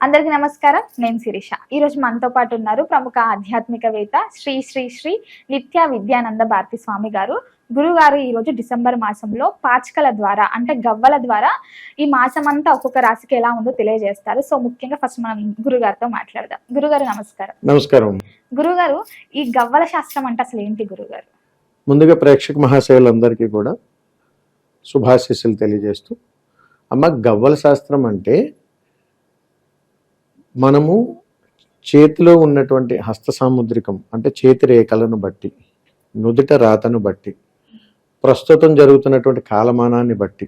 అందరికీ నమస్కారం. నేను శిరీష. ఈ రోజు మనతో పాటు ఉన్నారు ప్రముఖ ఆధ్యాత్మికవేత్త శ్రీ శ్రీ శ్రీ నిత్య విద్యానంద భారతి స్వామి గారు. గురుగారు ఈ రోజు డిసెంబర్ మాసంలో పాచికల ద్వారా అంటే గవ్వల ద్వారా ఈ మాసం అంతా ఒక్కొక్క రాశికి ఎలా ఉందో తెలియజేస్తారు. సో ముఖ్యంగా ఫస్ట్ మనం గురుగారితో మాట్లాడదాం. గురుగారు నమస్కారం. నమస్కారం. గురుగారు, ఈ గవ్వల శాస్త్రం అంటే అసలు ఏంటి గురుగారు? ముందుగా ప్రేక్షక మహాశయులందరికీ కూడా శుభాశీస్సులు తెలియజేస్తూ, అమ్మ, గవ్వల శాస్త్రం అంటే మనము చేతిలో ఉన్నటువంటి హస్త సాముద్రికం అంటే చేతి రేఖలను బట్టి, నుదుట రాతను బట్టి, ప్రస్తుతం జరుగుతున్నటువంటి కాలమానాన్ని బట్టి,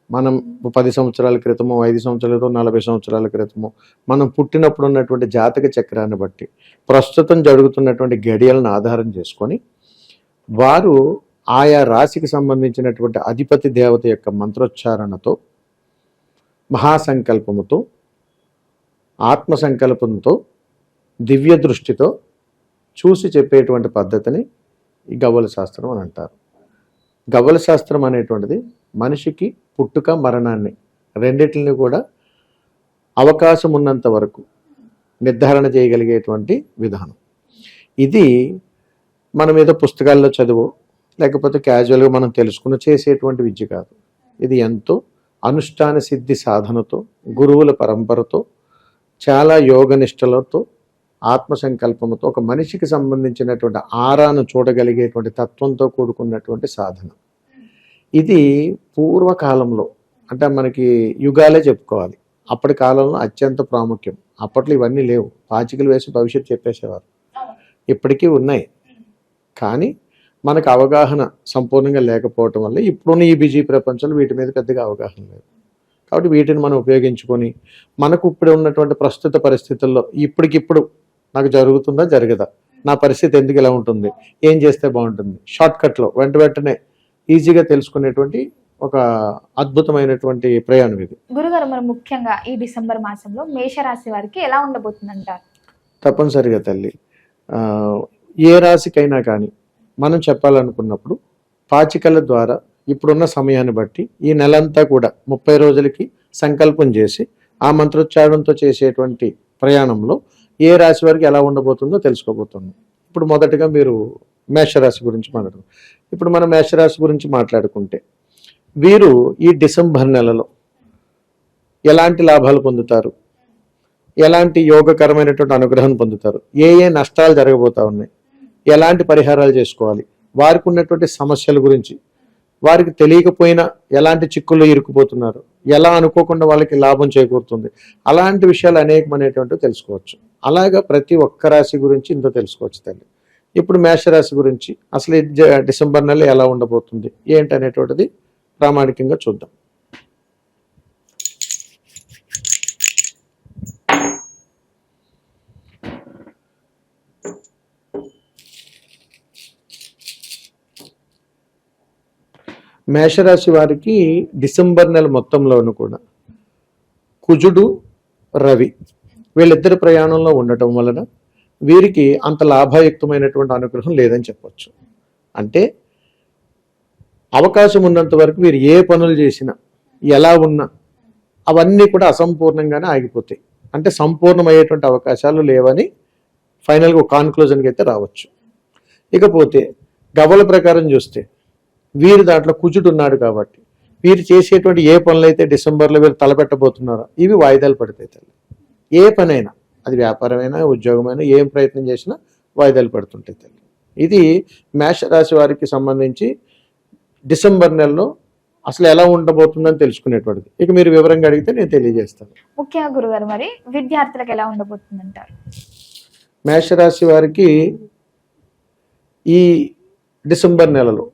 మనం 10 సంవత్సరాల క్రితమో 5 సంవత్సరాల క్రితం 40 సంవత్సరాల క్రితమో మనం పుట్టినప్పుడు ఉన్నటువంటి జాతక చక్రాన్ని బట్టి, ప్రస్తుతం జరుగుతున్నటువంటి గడియలను ఆధారం చేసుకొని వారు ఆయా రాశికి సంబంధించినటువంటి అధిపతి దేవత యొక్క మంత్రోచ్చారణతో, మహాసంకల్పముతో, ఆత్మ సంకల్పంతో, దివ్య దృష్టితో చూసి చెప్పేటువంటి పద్ధతిని ఈ గవ్వల శాస్త్రం అని అంటారు. గవ్వల శాస్త్రం అనేటువంటిది మనిషికి పుట్టుక మరణాన్ని రెండిటిని కూడా అవకాశం ఉన్నంత వరకు నిర్ధారణ చేయగలిగేటువంటి విధానం. ఇది మనం ఏదో పుస్తకాల్లో చదువు లేకపోతే క్యాజువల్గా మనం తెలుసుకుని చేసేటువంటి విద్య కాదు. ఇది ఎంతో అనుష్ఠాన సిద్ధి సాధనతో, గురువుల పరంపరతో, చాలా యోగ నిష్టలతో, ఆత్మ సంకల్పంతో ఒక మనిషికి సంబంధించినటువంటి ఆరాను చూడగలిగేటువంటి తత్వంతో కూడుకున్నటువంటి సాధన. ఇది పూర్వకాలంలో అంటే మనకి యుగాలే చెప్పుకోవాలి. అప్పటి కాలంలో అత్యంత ప్రాముఖ్యం. అప్పట్లో ఇవన్నీ లేవు. పాచికలు వేసి భవిష్యత్తు చెప్పేసేవారు. ఇప్పటికీ ఉన్నాయి, కానీ మనకు అవగాహన సంపూర్ణంగా లేకపోవటం వల్ల ఇప్పుడున్న ఈ బిజీ ప్రపంచంలో వీటి మీద పెద్దగా అవగాహన లేదు. కాబట్టి వీటిని మనం ఉపయోగించుకొని మనకు ఇప్పుడు ఉన్నటువంటి ప్రస్తుత పరిస్థితుల్లో ఇప్పటికిప్పుడు నాకు జరుగుతుందా జరగదా, నా పరిస్థితి ఎందుకు ఇలా ఉంటుంది, ఏం చేస్తే బాగుంటుంది, షార్ట్కట్లో వెంటనే ఈజీగా తెలుసుకునేటువంటి ఒక అద్భుతమైనటువంటి ప్రయాణం ఇది. గురుగారు, మరి ముఖ్యంగా ఈ డిసెంబర్ మాసంలో మేషరాశి వారికి ఎలా ఉండబోతుందంటారు? తప్పనిసరిగా తల్లి, ఏ రాశికైనా కానీ మనం చెప్పాలనుకున్నప్పుడు పాచికల ద్వారా ఇప్పుడున్న సమయాన్ని బట్టి ఈ నెలంతా కూడా 30 రోజులకి సంకల్పం చేసి ఆ మంత్రోచ్చారణంతో చేసేటువంటి ప్రయాణంలో ఏ రాశి వారికి ఎలా ఉండబోతుందో తెలుసుకోబోతున్నాం. ఇప్పుడు మొదటగా మీరు మేషరాశి గురించి మాట్లాడుకుంటాం. ఇప్పుడు మనం మేషరాశి గురించి మాట్లాడుకుంటే వీరు ఈ డిసెంబర్ నెలలో ఎలాంటి లాభాలు పొందుతారు, ఎలాంటి యోగకరమైనటువంటి అనుగ్రహం పొందుతారు, ఏ నష్టాలు జరగబోతా ఉన్నాయి, ఎలాంటి పరిహారాలు చేసుకోవాలి, వారికి ఉన్నటువంటి సమస్యల గురించి, వారికి తెలియకపోయినా ఎలాంటి చిక్కుల్లో ఇరుక్కుపోతున్నారు, ఎలా అనుకోకుండా వాళ్ళకి లాభం చేకూరుతుంది, అలాంటి విషయాలు అనేకమైనటువంటివి తెలుసుకోవచ్చు. అలాగా ప్రతి ఒక్క రాశి గురించి ఇంత తెలుసుకోవచ్చు తల్లి. ఇప్పుడు మేషరాశి గురించి అసలు డిసెంబర్ నెల ఎలా ఉండబోతుంది ఏంటనేటువంటిది ప్రామాణికంగా చూద్దాం. మేషరాశి వారికి డిసెంబర్ నెల మొత్తంలోనూ కూడా కుజుడు, రవి వీళ్ళిద్దరి ప్రయాణంలో ఉండటం వలన వీరికి అంత లాభయుక్తమైనటువంటి అనుగ్రహం లేదని చెప్పచ్చు. అంటే అవకాశం ఉన్నంత వరకు వీరు ఏ పనులు చేసినా ఎలా ఉన్నా అవన్నీ కూడా అసంపూర్ణంగానే ఆగిపోతాయి. అంటే సంపూర్ణమయ్యేటువంటి అవకాశాలు లేవని ఫైనల్గా ఒక కాన్క్లూజన్కి అయితే రావచ్చు. ఇకపోతే గవ్వల ప్రకారం చూస్తే వీరు దాంట్లో కుజుడు ఉన్నాడు కాబట్టి వీరు చేసేటువంటి ఏ పనులైతే డిసెంబర్లో వీరు తలపెట్టబోతున్నారో ఇవి వాయిదాలు పడతాయి తల్లి. ఏ పనైనా, అది వ్యాపారమైనా ఉద్యోగమైనా, ఏం ప్రయత్నం చేసినా వాయిదాలు పడుతుంటాయి తల్లి. ఇది మేషరాశి వారికి సంబంధించి డిసెంబర్ నెలలో అసలు ఎలా ఉండబోతుందని తెలుసుకునేటువంటిది. ఇక మీరు వివరంగా అడిగితే నేను తెలియజేస్తాను. ముఖ్యంగా గురుగారు, మరి విద్యార్థులకు ఎలా ఉండబోతుందంటారు? మేషరాశి వారికి ఈ డిసెంబర్ నెలలో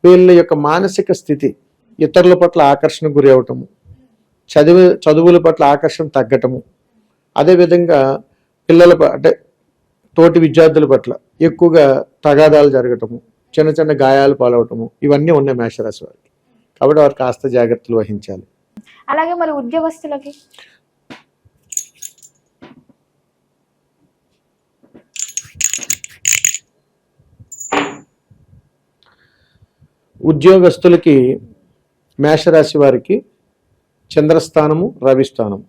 వీళ్ళ యొక్క మానసిక స్థితి ఇతరుల పట్ల ఆకర్షణ గురి అవటము, చదువుల పట్ల ఆకర్షణ తగ్గటము, అదేవిధంగా పిల్లల అంటే తోటి విద్యార్థుల పట్ల ఎక్కువగా తగాదాలు జరగటము, చిన్న చిన్న గాయాలు పాలవటము, ఇవన్నీ ఉన్నాయి మేషరాశి వారికి. కాబట్టి వారు కాస్త జాగ్రత్తలు వహించాలి. అలాగే మరి ఉద్యోగస్తులకి ఉద్యోగస్తులకి మేషరాశి వారికి చంద్రస్థానము, రవిస్థానము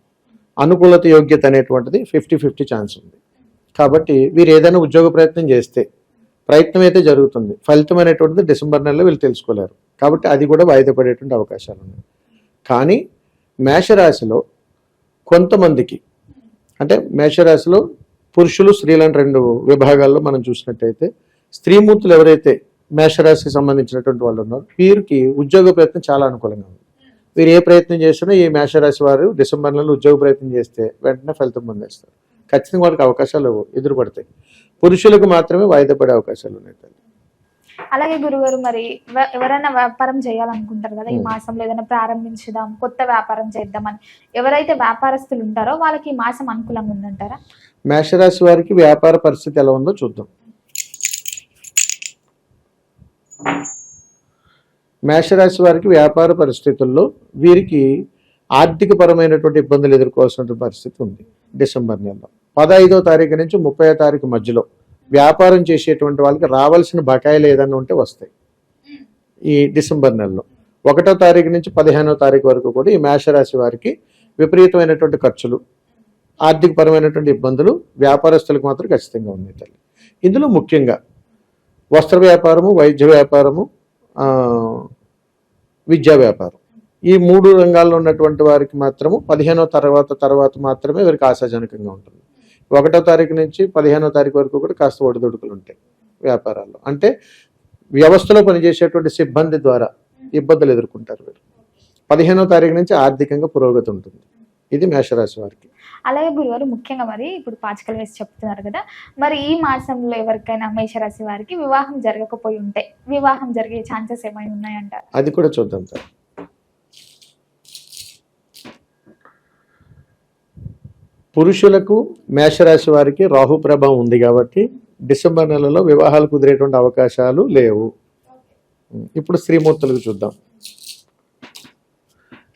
అనుకూలత యోగ్యత అనేటువంటిది 50-50 ఛాన్స్ ఉంది. కాబట్టి వీరు ఏదైనా ఉద్యోగ ప్రయత్నం చేస్తే ప్రయత్నం అయితే జరుగుతుంది, ఫలితం అనేటువంటిది డిసెంబర్ నెలలో వీళ్ళు తెలుసుకోలేరు. కాబట్టి అది కూడా వాయిదా పడేటువంటి అవకాశాలు ఉన్నాయి. కానీ మేషరాశిలో కొంతమందికి, అంటే మేషరాశిలో పురుషులు స్త్రీలను 2 విభాగాల్లో మనం చూసినట్టయితే, స్త్రీమూర్తులు ఎవరైతే మేషరాశికి సంబంధించినటువంటి వాళ్ళు ఉన్నారో వీరికి ఉద్యోగ ప్రయత్నం చాలా అనుకూలంగా ఉంది. వీరు ఏ ప్రయత్నం చేసినా ఈ మేషరాశి వారు డిసెంబర్ నెలలో ఉద్యోగ ప్రయత్నం చేస్తే వెంటనే ఫలితం పొందేస్తారు. ఖచ్చితంగా వారికి అవకాశాలు ఎదురుపడతాయి. పురుషులకు మాత్రమే వాయిదా పడే అవకాశాలు ఉన్నాయి. అలాగే గురుగారు, మరి ఎవరైనా వ్యాపారం చేయాలనుకుంటారు కదా, ఈ మాసంలో ఏదైనా ప్రారంభించుదాం, కొత్త వ్యాపారం చేద్దామని ఎవరైతే వ్యాపారస్తులు ఉంటారో వాళ్ళకి ఈ మాసం అనుకూలంగా ఉందంటారా? మేషరాశి వారికి వ్యాపార పరిస్థితి ఎలా ఉందో చూద్దాం. మేషరాశి వారికి వ్యాపార పరిస్థితుల్లో వీరికి ఆర్థిక పరమైనటువంటి ఇబ్బందులు ఎదుర్కోవాల్సిన పరిస్థితి ఉంది. డిసెంబర్ నెలలో 15వ తారీఖు నుంచి 30వ తారీఖు మధ్యలో వ్యాపారం చేసేటువంటి వాళ్ళకి రావాల్సిన బకాయిలు ఏదైనా ఉంటే వస్తాయి. ఈ డిసెంబర్ నెలలో 1వ తారీఖు నుంచి 15వ తారీఖు వరకు కూడా ఈ మేషరాశి వారికి విపరీతమైనటువంటి ఖర్చులు, ఆర్థిక పరమైనటువంటి ఇబ్బందులు వ్యాపారస్తులకు మాత్రం ఖచ్చితంగా ఉన్నాయి తల్లి. ఇందులో ముఖ్యంగా వస్త్ర వ్యాపారము, వైద్య వ్యాపారము, విద్యా వ్యాపారం, ఈ 3 రంగాల్లో ఉన్నటువంటి వారికి మాత్రము 15వ తర్వాత మాత్రమే వీరికి ఆశాజనకంగా ఉంటుంది. 1వ తారీఖు నుంచి 15వ తారీఖు వరకు కూడా కాస్త ఒడిదుడుకులు ఉంటాయి వ్యాపారాల్లో. అంటే వ్యవస్థలో పనిచేసేటువంటి సిబ్బంది ద్వారా ఇబ్బందులు ఎదుర్కొంటారు వీరు. 15వ తారీఖు నుంచి ఆర్థికంగా పురోగతి ఉంటుంది. ఇది మేషరాశి వారికి. అలాగే గురువారు, ముఖ్యంగా మరి ఇప్పుడు పాచికలు వేసి చెప్తున్నారు కదా, మరి ఈ మాసంలో ఎవరికైనా మేషరాశి వారికి వివాహం జరగకపోయి ఉంటే వివాహం జరిగే ఛాన్సెస్ ఏమైనా ఉన్నాయంటారు? అది కూడా చూద్దాం సార్. పురుషులకు మేషరాశి వారికి రాహు ప్రభావం ఉంది కాబట్టి డిసెంబర్ నెలలో వివాహాలు కుదిరేటువంటి అవకాశాలు లేవు. ఇప్పుడు స్త్రీమూర్తులకు చూద్దాం.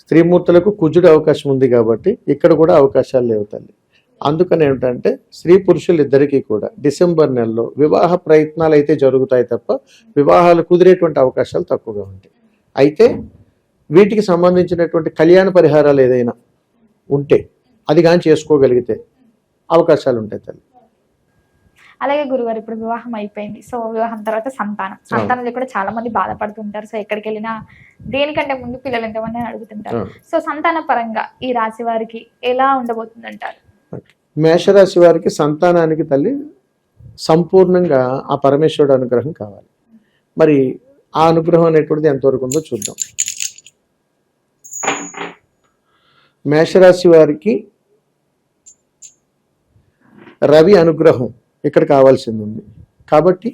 స్త్రీమూర్తులకు కుజుడు అవకాశం ఉంది కాబట్టి ఇక్కడ కూడా అవకాశాలు లేవు తల్లి. అందుకని ఏమిటంటే స్త్రీ పురుషులు ఇద్దరికీ కూడా డిసెంబర్ నెలలో వివాహ ప్రయత్నాలు అయితే జరుగుతాయి తప్ప వివాహాలు కుదిరేటువంటి అవకాశాలు తక్కువగా ఉంటాయి. అయితే వీటికి సంబంధించినటువంటి కళ్యాణ పరిహారాలు ఏదైనా ఉంటే అది కానీ చేసుకోగలిగితే అవకాశాలు ఉంటాయి తల్లి. అలాగే గురుగారు, ఇప్పుడు వివాహం అయిపోయింది, సో వివాహం తర్వాత సంతానం కూడా చాలా మంది బాధపడుతుంటారు. సో ఎక్కడికి వెళ్ళినా దేనికంటే ముందు పిల్లలు ఎంతమంది అని అడుగుతుంటారు. సో సంతాన పరంగా ఈ రాశి వారికి ఎలా ఉండబోతుంది అంటారు? మేషరాశి వారికి సంతానానికి తల్లి సంపూర్ణంగా ఆ పరమేశ్వరుడు అనుగ్రహం కావాలి. మరి ఆ అనుగ్రహం అనేటువంటిది ఎంతవరకు ఉందో చూద్దాం. మేషరాశి వారికి రవి అనుగ్రహం ఇక్కడ కావాల్సింది ఉంది కాబట్టి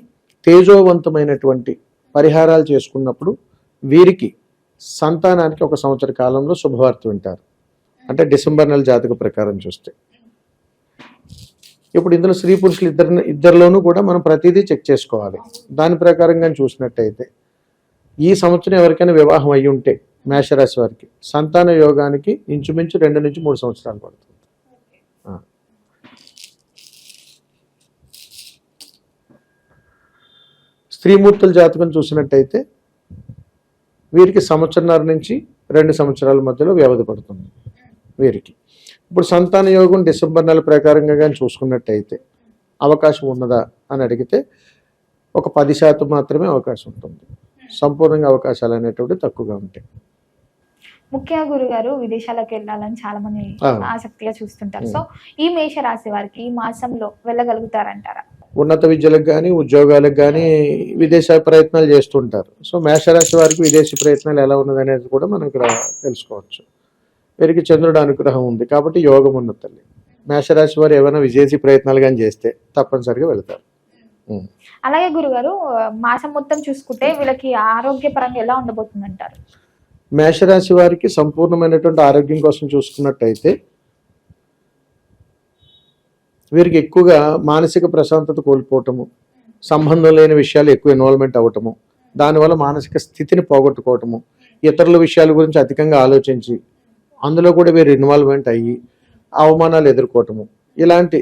తేజోవంతమైనటువంటి పరిహారాలు చేసుకున్నప్పుడు వీరికి సంతానానికి 1 సంవత్సర కాలంలో శుభవార్త వింటారు. అంటే డిసెంబర్ నెల జాతక ప్రకారం చూస్తే ఇప్పుడు ఇందులో స్త్రీ పురుషులు ఇద్దరిలోనూ కూడా మనం ప్రతిదీ చెక్ చేసుకోవాలి. దాని ప్రకారంగా చూసినట్టయితే ఈ సంవత్సరం ఎవరికైనా వివాహం అయ్యి ఉంటే మేషరాశి వారికి సంతాన యోగానికి ఇంచుమించు 2 నుంచి 3 సంవత్సరాలు పడుతుంది. స్త్రీమూర్తుల జాతకం చూసినట్టయితే వీరికి 1.5 సంవత్సరం నుంచి 2 సంవత్సరాల మధ్యలో వ్యవధి పడుతుంది వీరికి. ఇప్పుడు సంతాన యోగం డిసెంబర్ నెల ప్రకారంగా కానీ చూసుకున్నట్టయితే అవకాశం ఉన్నదా అని అడిగితే ఒక 10% మాత్రమే అవకాశం ఉంటుంది. సంపూర్ణంగా అవకాశాలు అనేటువంటి తక్కువగా ఉంటాయి. ముఖ్యంగా గురుగారు, విదేశాలకు వెళ్ళాలని చాలా మంది ఆసక్తిగా చూస్తుంటారు. సో ఈ మేష రాశి వారికి ఈ మాసంలో వెళ్ళగలుగుతారంటారా? ఉన్నత విద్యలకు కానీ ఉద్యోగాలకు కానీ విదేశీ ప్రయత్నాలు చేస్తుంటారు. సో మేషరాశి వారికి విదేశీ ప్రయత్నాలు ఎలా ఉన్నది అనేది కూడా మనం ఇక్కడ తెలుసుకోవచ్చు. వీరికి చంద్రుడు అనుగ్రహం ఉంది కాబట్టి యోగం ఉన్న తల్లి. మేషరాశి వారు ఏమైనా విదేశీ ప్రయత్నాలు కానీ చేస్తే తప్పనిసరిగా వెళ్తారు. అలాగే గురుగారు, మాసం మొత్తం చూసుకుంటే వీళ్ళకి ఆరోగ్యపరంగా ఎలా ఉండబోతుంది అంటారు? మేషరాశి వారికి సంపూర్ణమైనటువంటి ఆరోగ్యం కోసం చూసుకున్నట్టయితే వీరికి ఎక్కువగా మానసిక ప్రశాంతత కోల్పోవటము, సంబంధం లేని విషయాలు ఎక్కువ ఇన్వాల్వ్మెంట్ అవ్వటము, దానివల్ల మానసిక స్థితిని పోగొట్టుకోవటము, ఇతరుల విషయాల గురించి అధికంగా ఆలోచించి అందులో కూడా వీరు ఇన్వాల్వ్మెంట్ అయ్యి అవమానాలు ఎదుర్కోవటము, ఇలాంటి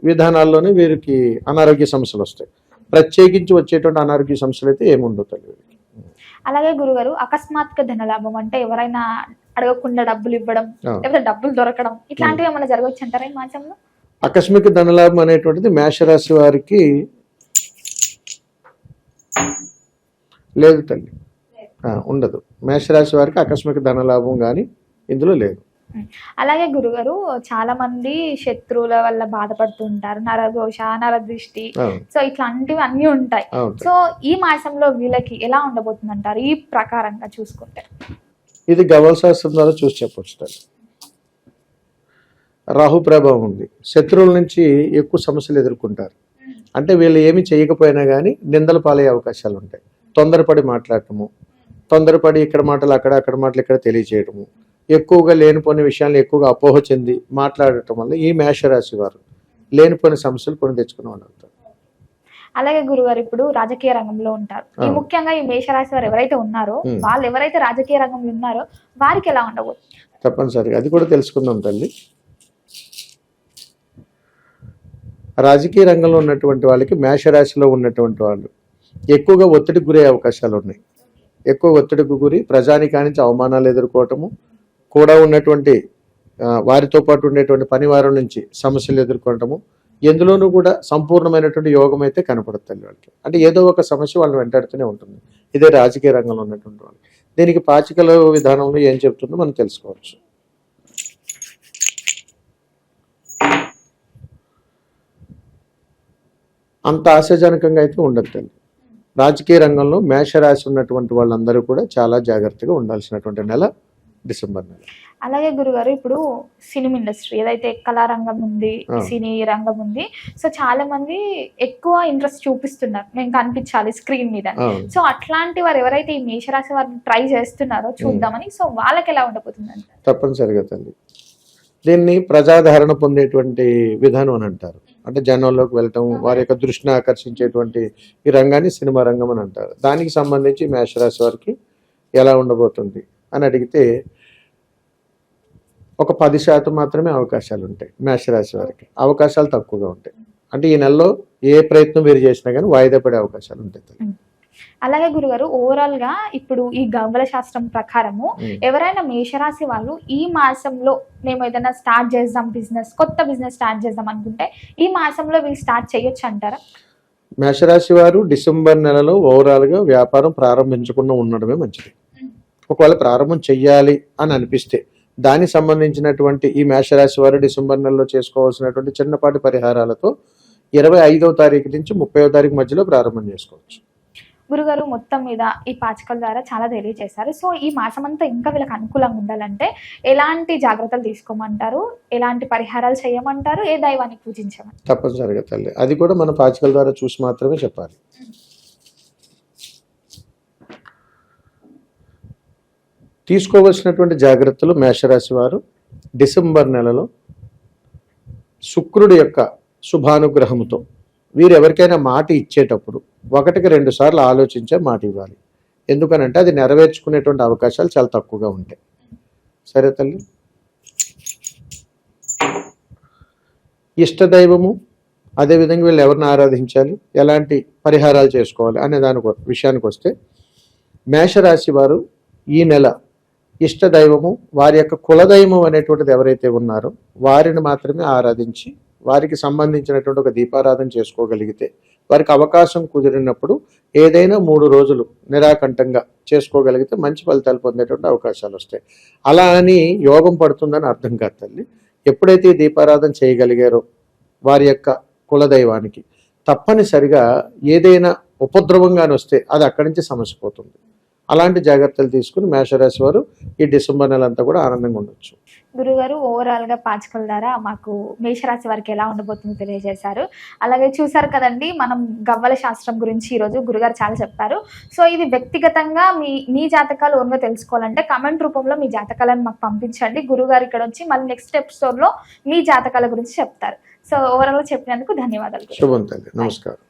విధానాల్లోనే వీరికి అనారోగ్య సమస్యలు వస్తాయి. ప్రత్యేకించి వచ్చేటువంటి అనారోగ్య సమస్యలు అయితే ఏముండవు తల్లి వీరికి. అలాగే గురుగారు, అకస్మాత్తుగా ధనలాభం అంటే ఎవరైనా అడగకుండా డబ్బులు ఇవ్వడం ఆ. లేకపోతే డబ్బులు దొరకడం ఇట్లాంటివి ఏమైనా జరగవచ్చు అంటారా ఈ మాసంలో? ఆకస్మిక ధనలాభం అనేటువంటిది మేషరాశి వారికి లేదు తల్లి, ఉండదు. మేషరాశి వారికి ఆకస్మిక ధనలాభం కానీ ఇందులో లేదు. అలాగే గురుగారు చాలా మంది శత్రువుల వల్ల బాధపడుతూ ఉంటారు, నరదోష, నరదృష్టి, అవును, సో ఇట్లాంటివి అన్ని ఉంటాయి. అవును. సో ఈ మాసంలో వీళ్ళకి ఎలా ఉండబోతుంది అంటారు ఈ ప్రకారంగా చూసుకుంటే? ఇది గవ్వల శాస్త్రం ద్వారా చూసి చెప్పొచ్చు తల్లి. రాహు ప్రభావం ఉంది, శత్రువుల నుంచి ఎక్కువ సమస్యలు ఎదుర్కొంటారు. అంటే వీళ్ళు ఏమి చేయకపోయినా కానీ నిందలు పాలయ్యే అవకాశాలు ఉంటాయి. తొందరపడి మాట్లాడటము, తొందరపడి ఇక్కడ మాటలు అక్కడ మాటలు ఇక్కడ తెలియజేయటము, ఎక్కువగా లేనిపోని విషయాలను ఎక్కువగా అపోహ చెంది మాట్లాడటం వల్ల ఈ మేషరాశి వారు లేనిపోని సమస్యలు కొని తెచ్చుకునే వాళ్ళు అవుతారు. అలాగే గురుగారు ఇప్పుడు రాజకీయ రంగంలో ఉంటారు, ఈ ముఖ్యంగా ఈ మేషరాశి వారు ఎవరైతే ఉన్నారో వాళ్ళు ఎవరైతే రాజకీయ రంగంలో ఉన్నారో వారికి ఎలా ఉండబోతుంది? తప్పనిసరిగా అది కూడా తెలుసుకుందాం తల్లి. రాజకీయ రంగంలో ఉన్నటువంటి వాళ్ళకి, మేషరాశిలో ఉన్నటువంటి వాళ్ళు ఎక్కువగా ఒత్తిడికి గురయ్యే అవకాశాలు ఉన్నాయి. ఎక్కువ ఒత్తిడికి గురి ప్రజానికానికి అవమానాలు ఎదుర్కోవటము, కూడా ఉన్నటువంటి వారితో పాటు ఉండేటువంటి పనివారం నుంచి సమస్యలు ఎదుర్కొనటము, ఎందులోనూ కూడా సంపూర్ణమైనటువంటి యోగం అయితే కనపడుతుంది వాళ్ళకి. అంటే ఏదో ఒక సమస్య వాళ్ళని వెంటాడుతూనే ఉంటుంది. ఇదే రాజకీయ రంగంలో ఉన్నటువంటి వాళ్ళు. దీనికి పాచికల విధానంలో ఏం చెప్తుందో మనం తెలుసుకోవచ్చు. అంత ఆశాజనకంగా అయితే ఉండదు. రాజకీయ రంగంలో మేషరాశి ఉన్నటువంటి వాళ్ళందరూ కూడా చాలా జాగ్రత్తగా ఉండాల్సినటువంటి నెల డిసెంబర్ నెల. అలాగే గురుగారు ఇప్పుడు సినిమా ఇండస్ట్రీ ఏదైతే కళారంగం ఉంది, సినీ రంగం ఉంది, సో చాలా మంది ఎక్కువ ఇంట్రెస్ట్ చూపిస్తున్నారు మేము కనిపించాలి స్క్రీన్ మీద. సో అట్లాంటి వారు ఎవరైతే ఈ మేషరాశి వారిని ట్రై చేస్తున్నారో చూద్దామని, సో వాళ్ళకి ఎలా ఉండబోతుంది? తప్పనిసరిగా తల్లి, దీన్ని ప్రజాదరణ పొందేటువంటి విధానం అని అంటారు. అంటే జనంలోకి వెళ్ళటం, వారి యొక్క దృష్టిని ఆకర్షించేటువంటి ఈ రంగాన్ని సినిమా రంగం అని అంటారు. దానికి సంబంధించి మేషరాశి వారికి ఎలా ఉండబోతుంది అని అడిగితే ఒక 10% మాత్రమే అవకాశాలు ఉంటాయి. మేషరాశి వారికి అవకాశాలు తక్కువగా ఉంటాయి. అంటే ఈ నెలలో ఏ ప్రయత్నం మీరు చేసినా కానీ వాయిదా పడే అవకాశాలు ఉంటాయి. అలాగే గురుగారు ఓవరాల్ గా ఇప్పుడు ఈ గవ్వల శాస్త్రం ప్రకారము ఎవరైనా మేషరాశి వాళ్ళు ఈ మాసంలో మేము ఏదైనా స్టార్ట్ చేద్దాం బిజినెస్, కొత్త బిజినెస్ స్టార్ట్ చేద్దాం అనుకుంటే ఈ మాసంలో వీళ్ళు స్టార్ట్ చేయొచ్చు అంటారా? మేషరాశి వారు డిసెంబర్ నెలలో ఓవరాల్ గా వ్యాపారం ప్రారంభించకుండా ఉండడమే మంచిది. ఒకవేళ ప్రారంభం చెయ్యాలి అని అనిపిస్తే దానికి సంబంధించినటువంటి ఈ మేషరాశి వారు డిసెంబర్ నెలలో చేసుకోవాల్సినటువంటి చిన్నపాటి పరిహారాలతో 25వ తారీఖు నుంచి 30వ తారీఖు మధ్యలో ప్రారంభం చేసుకోవచ్చు. గురుగారు మొత్తం మీద ఈ పాచికల ద్వారా చాలా తెలియజేశారు. సో ఈ మాసం అంతా ఇంకా వీళ్ళకి అనుకూలంగా ఉండాలంటే ఎలాంటి జాగ్రత్తలు తీసుకోమంటారు, ఎలాంటి పరిహారాలు చేయమంటారు, ఏ దైవాన్ని పూజించమని? తప్పనిసరిగా తల్లి, అది కూడా మన పాచికల ద్వారా చూసి మాత్రమే చెప్పాలి. తీసుకోవలసినటువంటి జాగ్రత్తలు మేషరాశి వారు డిసెంబర్ నెలలో శుక్రుడి యొక్క శుభానుగ్రహంతో వీరు ఎవరికైనా మాట ఇచ్చేటప్పుడు 1-2 సార్లు ఆలోచించే మాట ఇవ్వాలి. ఎందుకనంటే అది నెరవేర్చుకునేటువంటి అవకాశాలు చాలా తక్కువగా ఉంటాయి. సరే తల్లి. ఇష్టదైవము, అదేవిధంగా వీళ్ళు ఎవరిని ఆరాధించాలి, ఎలాంటి పరిహారాలు చేసుకోవాలి అనే దాని విషయానికి వస్తే మేషరాశి వారు ఈ నెల ఇష్టదైవము, వారి యొక్క కులదైవం అనేటువంటిది ఎవరైతే ఉన్నారో వారిని మాత్రమే ఆరాధించి వారికి సంబంధించినటువంటి ఒక దీపారాధన చేసుకోగలిగితే, వారికి అవకాశం కుదిరినప్పుడు ఏదైనా 3 రోజులు నిరాకంఠంగా చేసుకోగలిగితే మంచి ఫలితాలు పొందేటువంటి అవకాశాలు వస్తాయి. అలా అని యోగం పడుతుందని అర్థం కాదు తల్లి. ఎప్పుడైతే ఈ దీపారాధన చేయగలిగారో వారి యొక్క కులదైవానికి తప్పనిసరిగా ఏదైనా ఉపద్రవంగానే వస్తే అది అక్కడి నుంచి సమస్య పోతుంది. అలాంటి జాగ్రత్తలు తీసుకుని మేషరాశి వారు ఈ డిసెంబర్ నెల అంతా కూడా ఆనందంగా ఉండొచ్చు. గురుగారు ఓవరాల్ గా పాచికల ద్వారా మాకు మేషరాశి వారికి ఎలా ఉండబోతుందో తెలియజేశారు. అలాగే చూసారు కదండి, మనం గవ్వల శాస్త్రం గురించి ఈరోజు గురుగారు చాలా చెప్పారు. సో ఇది వ్యక్తిగతంగా మీ జాతకాలు ఓన్గా తెలుసుకోవాలంటే కమెంట్ రూపంలో మీ జాతకాలను మాకు పంపించండి. గురుగారు ఇక్కడ వచ్చి మళ్ళీ నెక్స్ట్ ఎపిసోడ్ లో మీ జాతకాల గురించి చెప్తారు. సో ఓవరాల్ గా చెప్పినందుకు ధన్యవాదాలు. శుభం తల్లి, నమస్కారం.